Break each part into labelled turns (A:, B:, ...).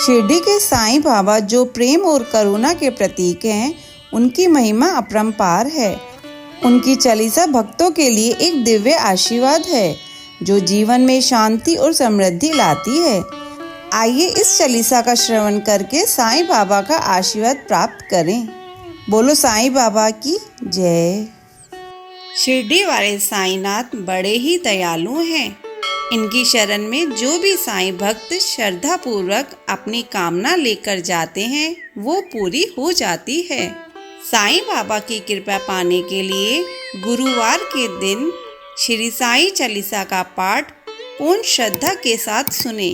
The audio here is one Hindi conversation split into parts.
A: शिरडी के साईं बाबा जो प्रेम और करुणा के प्रतीक हैं, उनकी महिमा अपरंपार है। उनकी चालीसा भक्तों के लिए एक दिव्य आशीर्वाद है जो जीवन में शांति और समृद्धि लाती है। आइए इस चालीसा का श्रवण करके साईं बाबा का आशीर्वाद प्राप्त करें। बोलो साईं बाबा की जय। शिरडी वाले साईंनाथ बड़े ही दयालु हैं। इनकी शरण में जो भी साईं भक्त श्रद्धा पूर्वक अपनी कामना लेकर जाते हैं वो पूरी हो जाती है। साईं बाबा की कृपा पाने के लिए गुरुवार के दिन श्री साईं चालीसा का पाठ पूर्ण श्रद्धा के साथ सुने।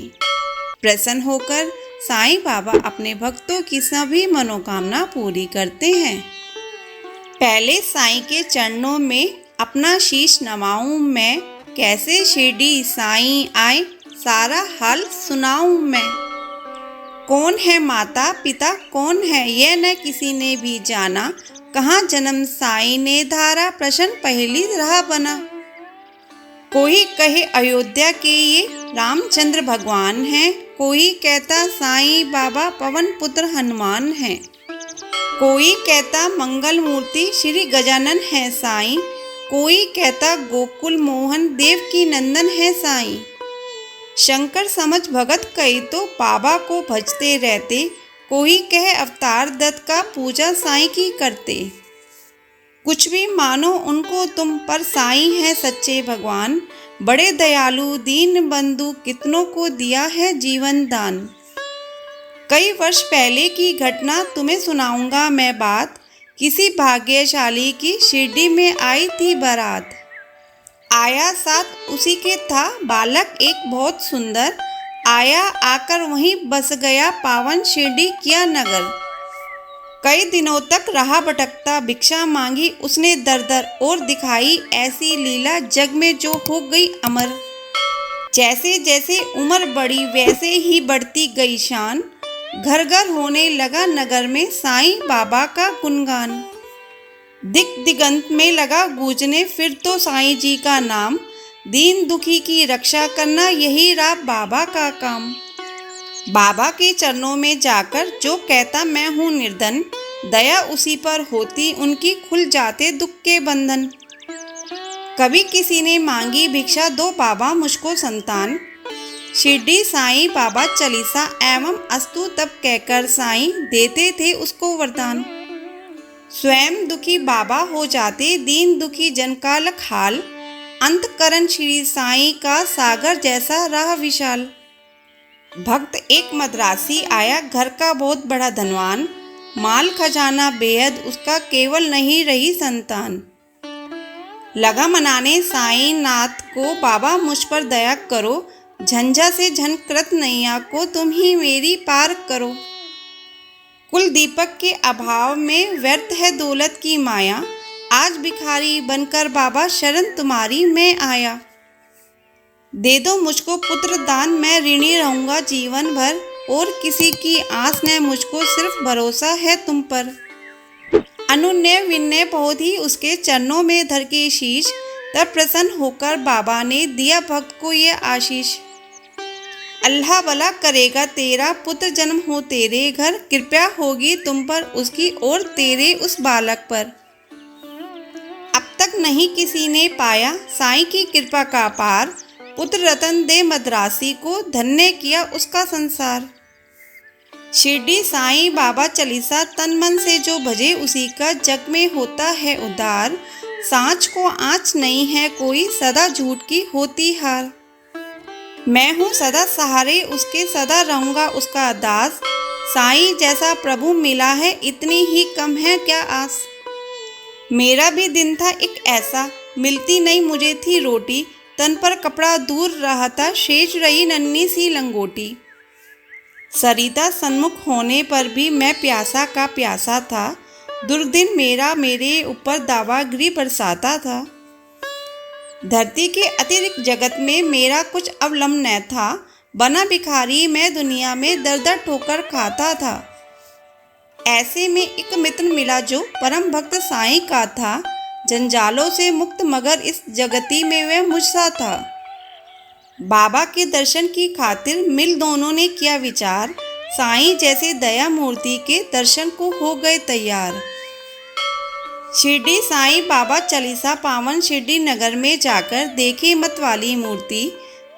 A: प्रसन्न होकर साईं बाबा अपने भक्तों की सभी मनोकामना पूरी करते हैं। पहले साईं के चरणों में अपना शीश नवाऊं मैं, कैसे शिरडी साईं आए सारा हाल सुनाऊं मैं। कौन है माता पिता कौन है यह न किसी ने भी जाना, कहाँ जन्म साईं ने धारा प्रश्न पहली राह बना। कोई कहे अयोध्या के ये रामचंद्र भगवान हैं, कोई कहता साईं बाबा पवन पुत्र हनुमान हैं, कोई कहता मंगल मूर्ति श्री गजानन है साईं, कोई कहता गोकुल मोहन देवकी नंदन है साईं। शंकर समझ भगत कई तो बाबा को भजते रहते, कोई कहे अवतार दत्त का पूजा साईं की करते। कुछ भी मानो उनको तुम पर साईं है सच्चे भगवान, बड़े दयालु दीन बंधु कितनों को दिया है जीवन दान। कई वर्ष पहले की घटना तुम्हें सुनाऊंगा मैं बात, किसी भाग्यशाली की शिरडी में आई थी बारात। आया साथ उसी के था बालक एक बहुत सुंदर, आया आकर वहीं बस गया पावन शिरडी किया नगर। कई दिनों तक रहा भटकता भिक्षा मांगी उसने दर दर, और दिखाई ऐसी लीला जग में जो हो गई अमर। जैसे जैसे उम्र बढ़ी वैसे ही बढ़ती गई शान, घर घर होने लगा नगर में साईं बाबा का गुणगान। दिक दिगंत में लगा गूंजने फिर तो साईं जी का नाम, दीन दुखी की रक्षा करना यही रहा बाबा का काम। बाबा के चरणों में जाकर जो कहता मैं हूँ निर्धन, दया उसी पर होती उनकी खुल जाते दुख के बंधन। कभी किसी ने मांगी भिक्षा दो बाबा मुझको संतान, शिरडी साईं बाबा चालीसा एवं अस्तु तब कहकर साईं देते थे उसको वरदान। स्वयं दुखी बाबा हो जाते दीन दुखी जन का लखाल, अंतकरण श्री साईं का सागर जैसा रहा विशाल। भक्त एक मद्रासी आया घर का बहुत बड़ा धनवान, माल खजाना बेहद उसका केवल नहीं रही संतान। लगा मनाने साईं नाथ को बाबा मुझ पर दया करो, झंझा से झनकृत नैया को तुम ही मेरी पार करो। कुल दीपक के अभाव में व्यर्थ है दौलत की माया, आज भिखारी बनकर बाबा शरण तुम्हारी मैं आया। दे दो मुझको पुत्र दान मैं ऋणी रहूंगा जीवन भर, और किसी की आस न मुझको सिर्फ भरोसा है तुम पर। अनुनय विनय बहुत ही उसके चरणों में धर के शीश, तब प्रसन्न होकर बाबा ने दिया भक्त को ये आशीष। अल्लाह भला करेगा तेरा पुत्र जन्म हो तेरे घर, कृपया होगी तुम पर उसकी और तेरे उस बालक पर। अब तक नहीं किसी ने पाया साईं की कृपा का पार, पुत्र रतन दे मद्रासी को धन्य किया उसका संसार। शिरडी साईं बाबा चालीसा तन मन से जो भजे उसी का जग में होता है उद्धार। सांच को आँच नहीं है कोई सदा झूठ की होती हार, मैं हूँ सदा सहारे उसके सदा रहूँगा उसका दास। साईं जैसा प्रभु मिला है इतनी ही कम है क्या आस। मेरा भी दिन था एक ऐसा, मिलती नहीं मुझे थी रोटी, तन पर कपड़ा दूर रहा था शेष रही नन्ही सी लंगोटी। सरिता सन्मुख होने पर भी मैं प्यासा का प्यासा था, दुर्दिन मेरा मेरे ऊपर दावागिरी बरसाता था। धरती के अतिरिक्त जगत में मेरा कुछ अवलंब न था, बना भिखारी मैं दुनिया में दर दर ठोकर खाता था। ऐसे में एक मित्र मिला जो परम भक्त साईं का था, जंजालों से मुक्त मगर इस जगती में वह मुझसा था। बाबा के दर्शन की खातिर मिल दोनों ने किया विचार, साईं जैसे दया मूर्ति के दर्शन को हो गए तैयार। शिरडी साईं बाबा चालीसा पावन शिरडी नगर में जाकर देखे मत वाली मूर्ति,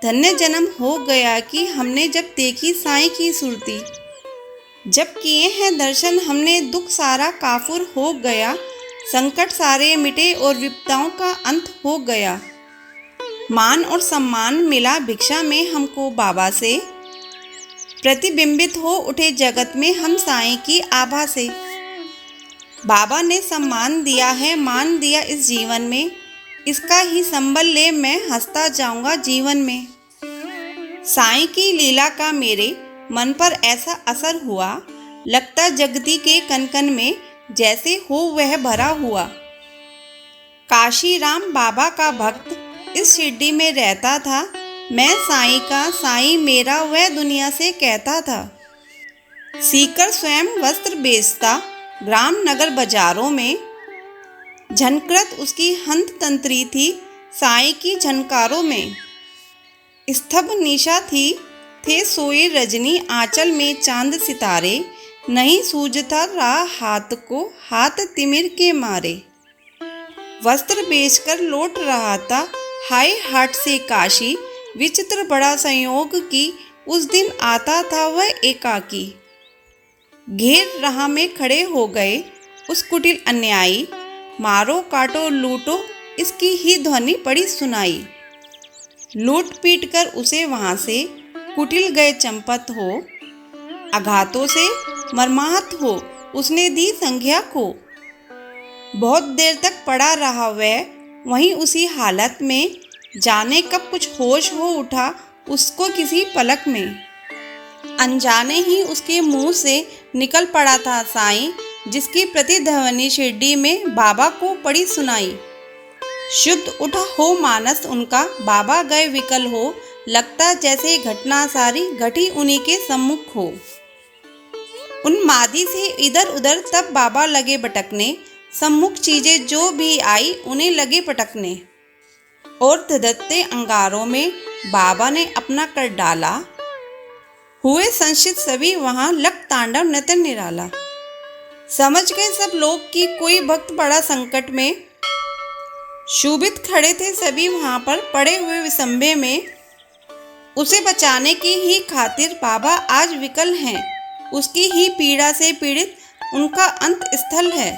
A: धन्य जन्म हो गया कि हमने जब देखी साईं की सूरती। जब किए हैं दर्शन हमने दुख सारा काफूर हो गया, संकट सारे मिटे और विपदाओं का अंत हो गया। मान और सम्मान मिला भिक्षा में हमको बाबा से, प्रतिबिंबित हो उठे जगत में हम साईं की आभा से। बाबा ने सम्मान दिया है, मान दिया इस जीवन में, इसका ही संबल ले मैं हंसता जाऊंगा जीवन में। साईं की लीला का मेरे मन पर ऐसा असर हुआ, लगता जगती के कन कन में जैसे हो वह भरा हुआ। काशी राम बाबा का भक्त इस शिरडी में रहता था, मैं साईं का साईं मेरा वह दुनिया से कहता था। सीकर स्वयं वस्त्र बेचता ग्राम नगर बाजारों में, झनकृत उसकी हंत तंत्री थी साईं की झनकारों में। स्तब्ध निशा थी, थे सोए रजनी आंचल में चांद सितारे, नहीं सूझता रहा हाथ को हाथ तिमिर के मारे। वस्त्र बेचकर लौट रहा था हाय हाट से काशी, विचित्र बड़ा संयोग की उस दिन आता था वह एकाकी। घेर राह में खड़े हो गए उस कुटिल अन्यायी, मारो काटो लूटो इसकी ही ध्वनि पड़ी सुनाई। लूट पीट कर उसे वहां से कुटिल गए चंपत हो, आघातों से मर्माहत हो उसने दी संज्ञा को। बहुत देर तक पड़ा रहा वह वहीं उसी हालत में, जाने कब कुछ होश हो उठा उसको किसी पलक में। अनजाने ही उसके मुंह से निकल पड़ा था साईं, जिसकी प्रतिध्वनि शिरडी में बाबा को पड़ी सुनाई। शुद्ध उठा हो मानस उनका, बाबा गए विकल हो, लगता जैसे घटना सारी घटी उन्हीं के सम्मुख हो। उन्मादी से इधर उधर तब बाबा लगे भटकने, सम्मुख चीजें जो भी आई उन्हें लगे पटकने। और धधकते अंगारों में बाबा ने अपना कर डाला, हुए संशित सभी वहां लग तांडव नृत्य निराला। समझ गए सब लोग कि कोई भक्त बड़ा संकट में, शोभित खड़े थे सभी वहां पर पड़े हुए विसंबे में। उसे बचाने की ही खातिर बाबा आज विकल हैं, उसकी ही पीड़ा से पीड़ित उनका अंत स्थल है।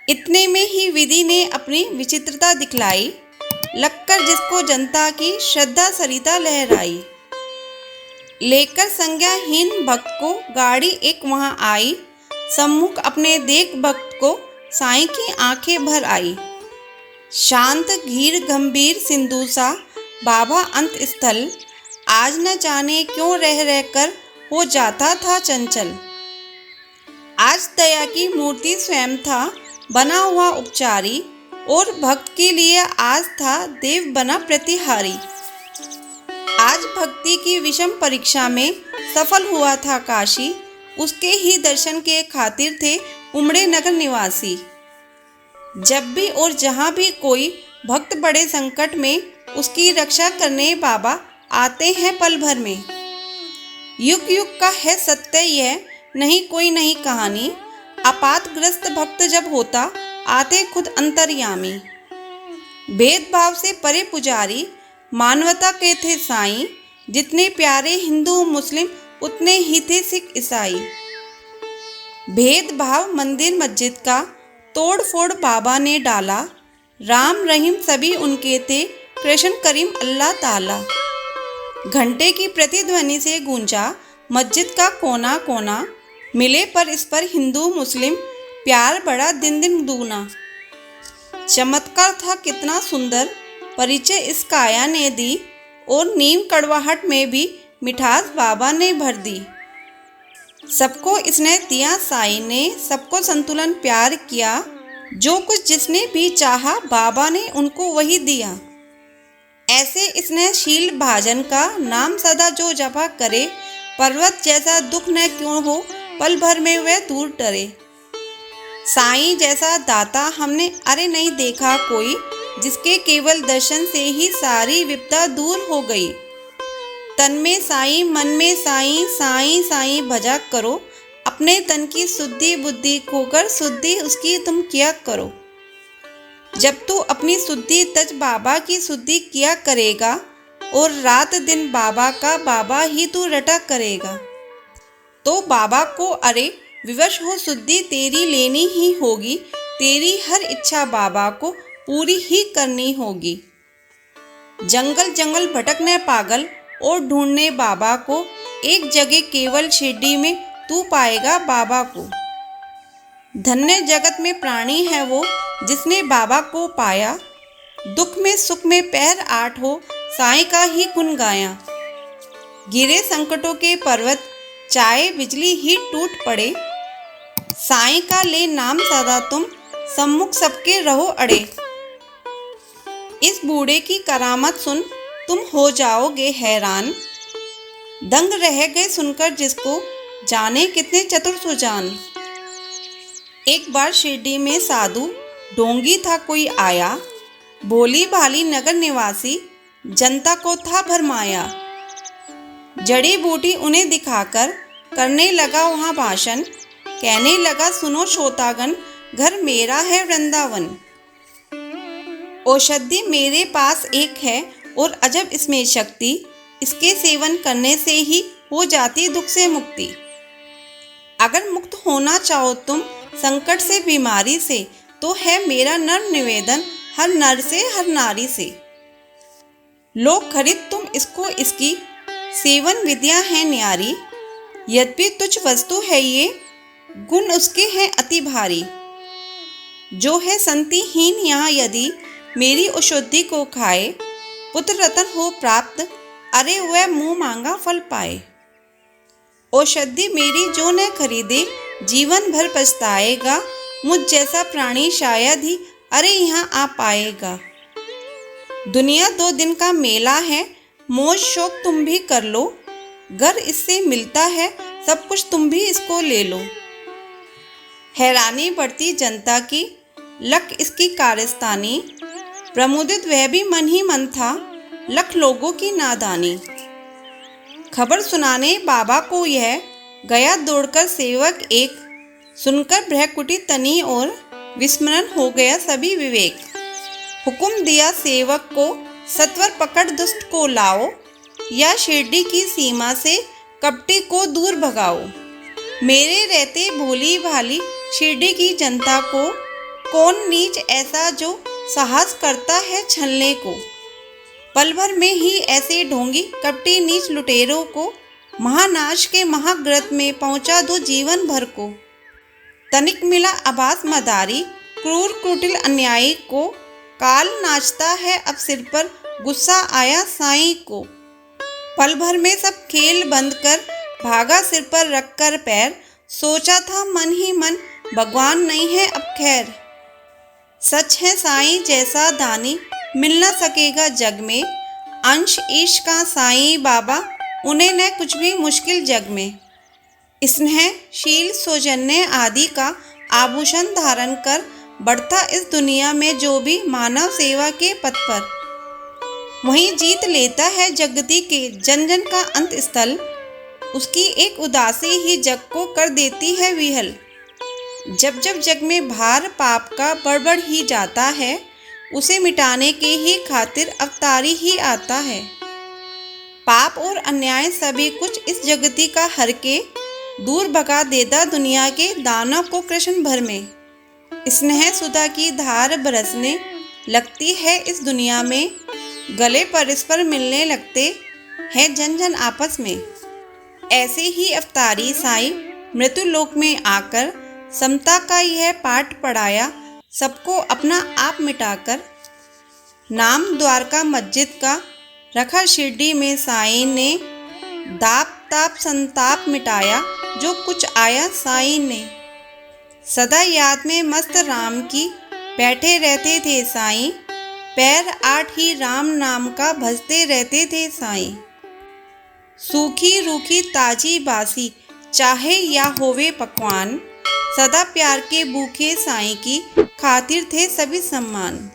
A: इतने में ही विधि ने अपनी विचित्रता दिखलाई, लगकर जिसको जनता की श्रद्धा सरिता लहराई। लेकर संज्ञाहीन भक्त को गाड़ी एक वहां आई, सम्मुख अपने देख भक्त को साईं की आंखें भर आई। शांत घीर गंभीर सिंधु सा बाबा अंत स्थल, आज न जाने क्यों रह रहकर हो जाता था चंचल। आज दया की मूर्ति स्वयं था बना हुआ उपचारी, और भक्त के लिए आज था देव बना प्रतिहारी। आज भक्ति की विषम परीक्षा में सफल हुआ था काशी, उसके ही दर्शन के खातिर थे उमड़े नगर निवासी। जब भी और जहाँ भी कोई भक्त बड़े संकट में, उसकी रक्षा करने बाबा आते हैं पल भर में। युग युग का है सत्य यह, नहीं कोई नहीं कहानी, आपातग्रस्त भक्त जब होता आते खुद अंतर्यामी। भेदभाव से परे पुजारी, मानवता के थे साईं, जितने प्यारे हिंदू मुस्लिम उतने ही थे सिख ईसाई। भेदभाव मंदिर मस्जिद का तोड़ फोड़ बाबा ने डाला, राम रहीम सभी उनके थे, कृष्ण करीम अल्लाह ताला। घंटे की प्रतिध्वनि से गूंजा मस्जिद का कोना कोना, मिले पर इस पर हिंदू मुस्लिम प्यार बड़ा दिन दिन दूना। चमत्कार था कितना सुंदर, परिचय इस काया ने दी, और नीम कड़वाहट में भी मिठास बाबा ने भर दी। सबको इसने दिया साईं ने, सबको संतुलन प्यार किया, जो कुछ जिसने भी चाहा बाबा ने उनको वही दिया। ऐसे इसने शील भाजन का नाम सदा जो जपा करे, पर्वत जैसा दुख न क्यों हो पल भर में वह दूर डरे। साईं जैसा दाता हमने अरे नहीं देखा कोई, जिसके केवल दर्शन से ही सारी विपदा दूर हो गई। तन में साईं मन में साईं, साईं साईं भजा करो। अपने तन की शुद्धि बुद्धि खोकर शुद्धि उसकी तुम किया करो। जब तू अपनी शुद्धि तज बाबा की शुद्धि किया करेगा और रात दिन बाबा का बाबा ही तू रटा करेगा, तो बाबा को अरे विवश हो शुद्धि तेरी लेनी ही होगी। तेरी हर इच्छा बाबा को पूरी ही करनी होगी। जंगल जंगल भटकने पागल और ढूंढने बाबा को, एक जगह केवल शिरडी में तू पाएगा बाबा को। धन्य जगत में प्राणी है वो जिसने बाबा को पाया। दुख में सुख में पैर आठ हो साईं का ही गुण गाया। गिरे संकटों के पर्वत चाहे बिजली ही टूट पड़े, साईं का ले नाम सदा तुम सम्मुख सबके रहो अड़े। इस बूढ़े की करामत सुन तुम हो जाओगे हैरान। दंग रह गए सुनकर जिसको, जाने कितने चतुर सुजान। एक बार शिरडी में साधु ढोंगी था कोई आया। भोली भाली नगर निवासी जनता को था भरमाया। जड़ी बूटी उन्हें दिखाकर करने लगा वहाँ भाषण। कहने लगा सुनो श्रोतागण, घर मेरा है वृंदावन। औषधि मेरे पास एक है और अजब इसमें शक्ति। इसके सेवन करने से ही हो जाती दुख से मुक्ति। अगर मुक्त होना चाहो तुम संकट से बीमारी से, तो है मेरा नर्म निवेदन हर नर से हर नारी से। लोग खरीद तुम इसको, इसकी सेवन विद्या है न्यारी। यद्यपि तुच्छ वस्तु है ये, गुण उसके हैं अति भारी। जो है संतिहीन यहाँ यदि मेरी औषधि को खाए, पुत्र रतन हो प्राप्त अरे वह मुँह मांगा फल पाए। औषधि मेरी जो न खरीदे जीवन भर पछताएगा। मुझ जैसा प्राणी शायद ही अरे यहाँ आ पाएगा। दुनिया 2 दिन का मेला है, मौज शौक तुम भी कर लो। घर इससे मिलता है सब कुछ तुम भी इसको ले लो। हैरानी बढ़ती जनता की, लख इसकी कारस्तानी। प्रमुदित वह भी मन ही मन था, लख लोगों की नादानी। खबर सुनाने बाबा को यह गया दौड़कर सेवक एक। सुनकर भ्रकुटी तनी और विस्मरण हो गया सभी विवेक। हुक्म दिया सेवक को सत्वर पकड़ दुष्ट को लाओ, या शिरडी की सीमा से कपटी को दूर भगाओ। मेरे रहते भोली भाली शिरडी की जनता को, कौन नीच ऐसा जो साहस करता है छलने को। पल भर में ही ऐसे ढोंगी कपटी नीच लुटेरों को, महानाश के महाग्रत में पहुंचा दो जीवन भर को। तनिक मिला आभास मदारी क्रूर कुटिल अन्यायी को, काल नाचता है अब सिर पर गुस्सा आया साईं को। पल भर में सब खेल बंद कर भागा सिर पर रखकर पैर, सोचा था मन ही मन भगवान नहीं है अब खैर। सच है साईं जैसा दानी मिल न सकेगा जग में, अंश ईश का साईं बाबा उन्हें न कुछ भी मुश्किल जग में। स्नेह शील सौजन्य आदि का आभूषण धारण कर बढ़ता इस दुनिया में जो भी मानव सेवा के पथ पर, वहीं जीत लेता है जगती के जन जन का अंत स्थल। उसकी एक उदासी ही जग को कर देती है विहल। जब जब जग में भार पाप का बढ़ ही जाता है, उसे मिटाने के ही खातिर अवतारी ही आता है। पाप और अन्याय सभी कुछ इस जगती का हर के, दूर भगा देता दुनिया के दानव को कृष्ण भर में। स्नेह सुधा की धार बरसने लगती है इस दुनिया में, गले परस्पर मिलने लगते हैं जन जन आपस में। ऐसे ही अवतारी साईं मृत्यु लोक में आकर समता का यह पाठ पढ़ाया, सबको अपना आप मिटाकर। नाम द्वारका मस्जिद का रखा शिरडी में साईं ने, दाप ताप संताप मिटाया जो कुछ आया साईं ने। सदा याद में मस्त राम की बैठे रहते थे साईं, पैर आठ ही राम नाम का भजते रहते थे साईं। सूखी रूखी ताजी बासी चाहे या होवे पकवान, सदा प्यार के भूखे साईं की खातिर थे सभी सम्मान।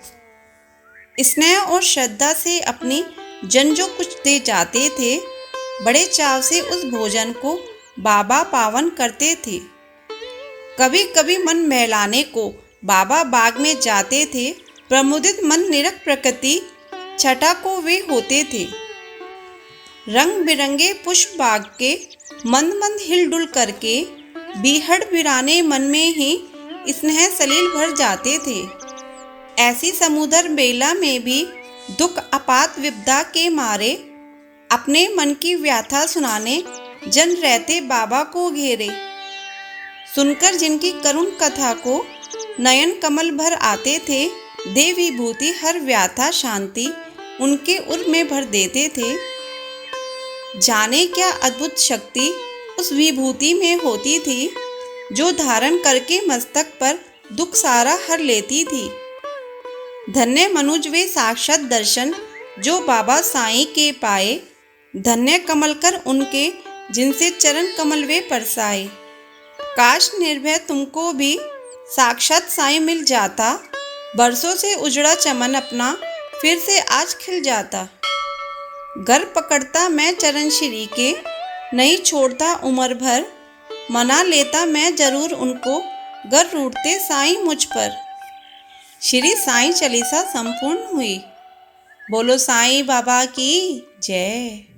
A: स्नेह और श्रद्धा से अपनी जन जो कुछ दे जाते थे, बड़े चाव से उस भोजन को बाबा पावन करते थे। कभी कभी मन बहलाने को बाबा बाग में जाते थे। प्रमुदित मन निरख प्रकृति छटा को वे होते थे। रंग बिरंगे पुष्प बाग के मंद मंद हिलडुल करके बीहड़ बिराने मन में ही स्नेह सलील भर जाते थे। ऐसी समुद्र बेला में भी दुख आपात विपदा के मारे अपने मन की व्यथा सुनाने जन रहते बाबा को घेरे। सुनकर जिनकी करुण कथा को नयन कमल भर आते थे, दे विभूति हर व्यथा शांति उनके उर में भर देते थे। जाने क्या अद्भुत शक्ति उस विभूति में होती थी, जो धारण करके मस्तक पर दुख सारा हर लेती थी। धन्य मनुज वे साक्षात दर्शन जो बाबा साईं के पाए। धन्य कमल कर उनके जिनसे चरण कमल वे परसाए। काश निर्भय तुमको भी साक्षात साईं मिल जाता। बरसों से उजड़ा चमन अपना फिर से आज खिल जाता। घर पकड़ता मैं चरण श्री के, नहीं छोड़ता उम्र भर। मना लेता मैं जरूर उनको, गर रूठते साईं मुझ पर। श्री साईं चालीसा संपूर्ण हुई। बोलो साईं बाबा की जय।